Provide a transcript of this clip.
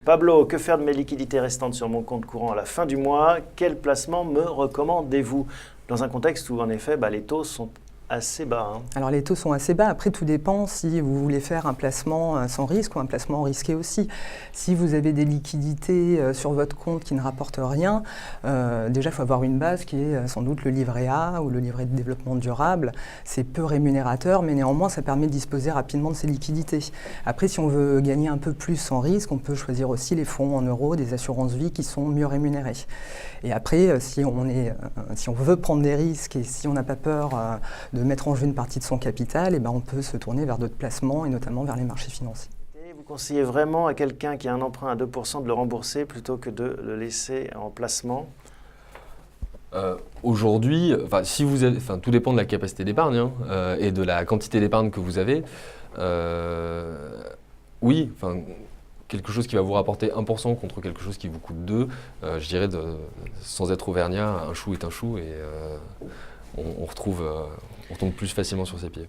Pablo, que faire de mes liquidités restantes sur mon compte courant à la fin du mois? Quel placement me recommandez-vous? Dans un contexte où, en effet, les taux sont assez bas. Alors les taux sont assez bas. Après, tout dépend si vous voulez faire un placement sans risque ou un placement risqué aussi. Si vous avez des liquidités sur votre compte qui ne rapportent rien, déjà il faut avoir une base qui est sans doute le livret A ou le livret de développement durable. C'est peu rémunérateur, mais néanmoins ça permet de disposer rapidement de ces liquidités. Après, si on veut gagner un peu plus sans risque, on peut choisir aussi les fonds en euros, des assurances vie qui sont mieux rémunérés. Et après, si on veut prendre des risques et si on n'a pas peur de mettre en jeu une partie de son capital, on peut se tourner vers d'autres placements et notamment vers les marchés financiers. Vous conseillez vraiment à quelqu'un qui a un emprunt à 2% de le rembourser plutôt que de le laisser en placement? Aujourd'hui, si vous avez, tout dépend de la capacité d'épargne et de la quantité d'épargne que vous avez. Oui, quelque chose qui va vous rapporter 1% contre quelque chose qui vous coûte 2, je dirais, sans être auvergnat, un chou est un chou et on retombe plus facilement sur ses pieds.